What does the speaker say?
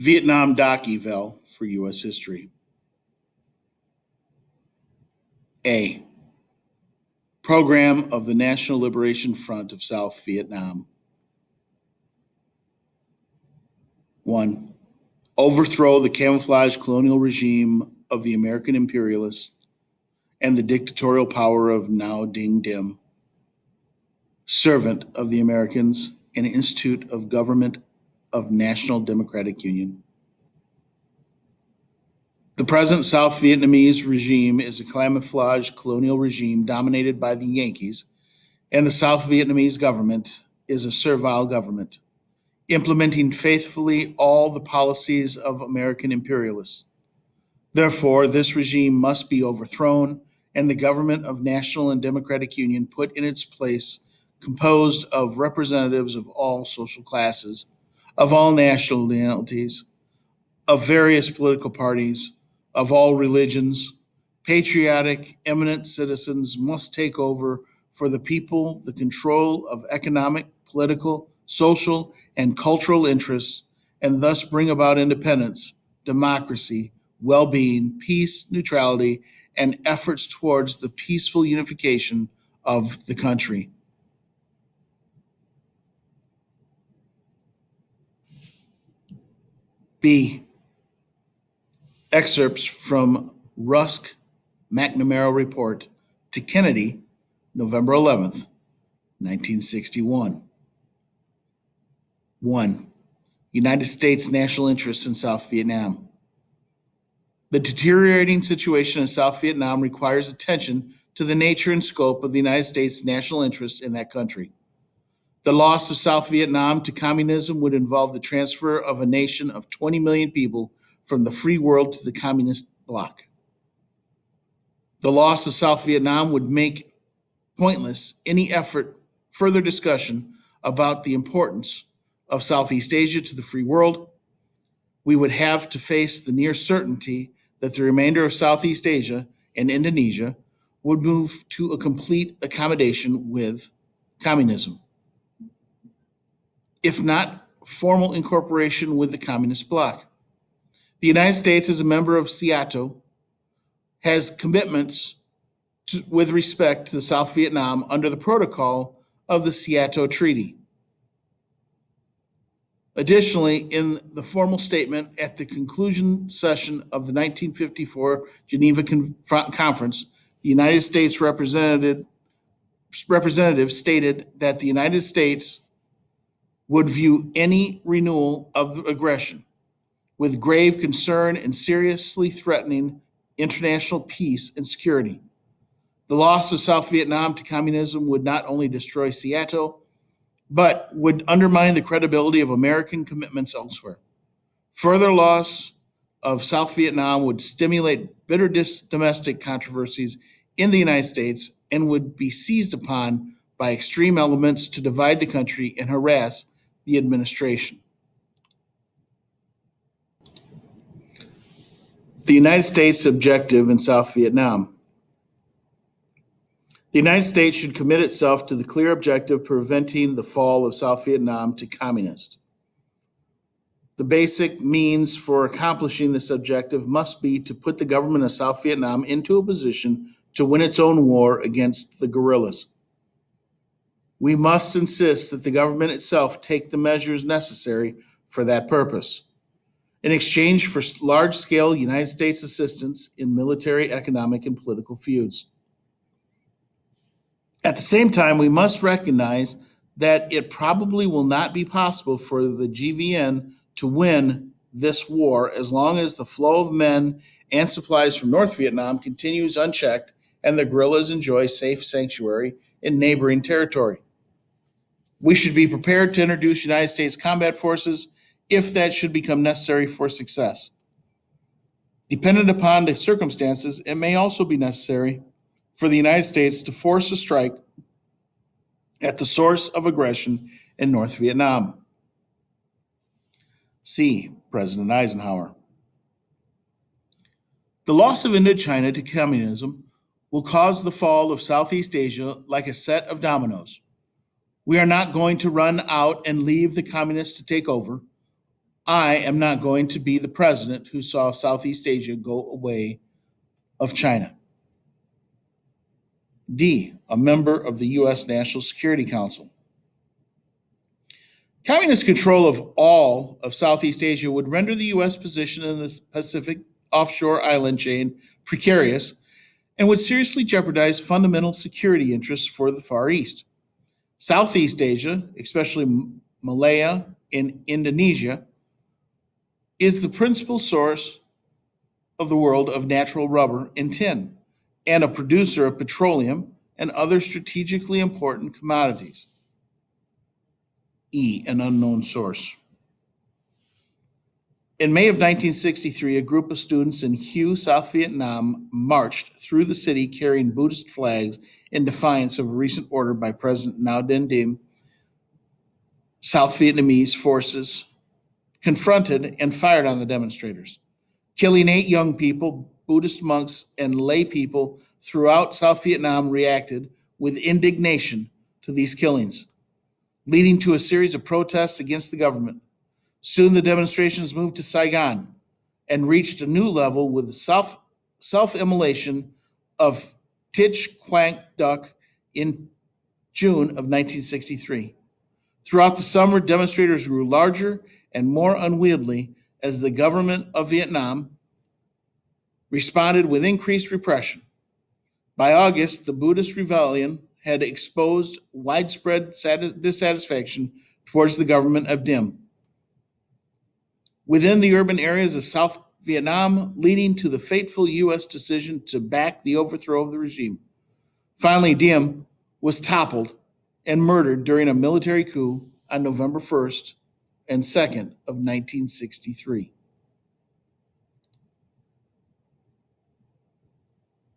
Vietnam Doc Eval for U.S. history. A. Program of the National Liberation Front of South Vietnam. 1. Overthrow the camouflage colonial regime of the American imperialists and the dictatorial power of Ngo Dinh Diem, servant of the Americans and institute of government of National Democratic Union. The present South Vietnamese regime is a camouflage colonial regime dominated by the Yankees, and the South Vietnamese government is a servile government, implementing faithfully all the policies of American imperialists. Therefore, this regime must be overthrown and the government of National and Democratic Union put in its place, composed of representatives of all social classes, of all nationalities, of various political parties, of all religions. Patriotic, eminent citizens must take over for the people the control of economic, political, social, and cultural interests, and thus bring about independence, democracy, well being, peace, neutrality, and efforts towards the peaceful unification of the country. B. Excerpts from Rusk McNamara Report to Kennedy, November 11th, 1961. 1. United States national interests in South Vietnam. The deteriorating situation in South Vietnam requires attention to the nature and scope of the United States national interests in that country. The loss of South Vietnam to communism would involve the transfer of a nation of 20 million people from the free world to the communist bloc. The loss of South Vietnam would make pointless any further discussion about the importance of Southeast Asia to the free world. We would have to face the near certainty that the remainder of Southeast Asia and Indonesia would move to a complete accommodation with communism, if not formal incorporation with the communist bloc. The United States, as a member of SEATO, has commitments with respect to South Vietnam under the protocol of the SEATO Treaty. Additionally, in the formal statement at the conclusion session of the 1954 Geneva Conference, the United States representative stated that the United States would view any renewal of aggression with grave concern and seriously threatening international peace and security. The loss of South Vietnam to communism would not only destroy SEATO, but would undermine the credibility of American commitments elsewhere. Further loss of South Vietnam would stimulate bitter domestic controversies in the United States and would be seized upon by extreme elements to divide the country and harass the administration. The United States objective in South Vietnam. The United States should commit itself to the clear objective of preventing the fall of South Vietnam to communist. The basic means for accomplishing this objective must be to put the government of South Vietnam into a position to win its own war against the guerrillas. We must insist that the government itself take the measures necessary for that purpose. In exchange for large-scale United States assistance in military, economic, and political feuds. At the same time, we must recognize that it probably will not be possible for the GVN to win this war as long as the flow of men and supplies from North Vietnam continues unchecked and the guerrillas enjoy safe sanctuary in neighboring territory. We should be prepared to introduce United States combat forces if that should become necessary for success. Dependent upon the circumstances, it may also be necessary for the United States to force a strike at the source of aggression in North Vietnam. C. President Eisenhower. The loss of Indochina to communism will cause the fall of Southeast Asia like a set of dominoes. We are not going to run out and leave the communists to take over. I am not going to be the president who saw Southeast Asia go away of China. D, a member of the U.S. National Security Council. Communist control of all of Southeast Asia would render the U.S. position in the Pacific offshore island chain precarious and would seriously jeopardize fundamental security interests for the Far East. Southeast Asia, especially Malaya and Indonesia, is the principal source of the world of natural rubber and tin, and a producer of petroleum and other strategically important commodities. E, an unknown source. In May of 1963, a group of students in Hue, South Vietnam, marched through the city carrying Buddhist flags in defiance of a recent order by President Ngo Dinh Diem. South Vietnamese forces confronted and fired on the demonstrators, killing 8 young people. Buddhist monks and lay people throughout South Vietnam reacted with indignation to these killings, leading to a series of protests against the government. Soon the demonstrations moved to Saigon and reached a new level with the self-immolation of Thich Quang Duc in June of 1963. Throughout the summer, demonstrators grew larger and more unwieldy as the government of Vietnam responded with increased repression. By August, the Buddhist rebellion had exposed widespread dissatisfaction towards the government of Diem within the urban areas of South Vietnam, leading to the fateful U.S. decision to back the overthrow of the regime. Finally, Diem was toppled and murdered during a military coup on November 1st and 2nd of 1963.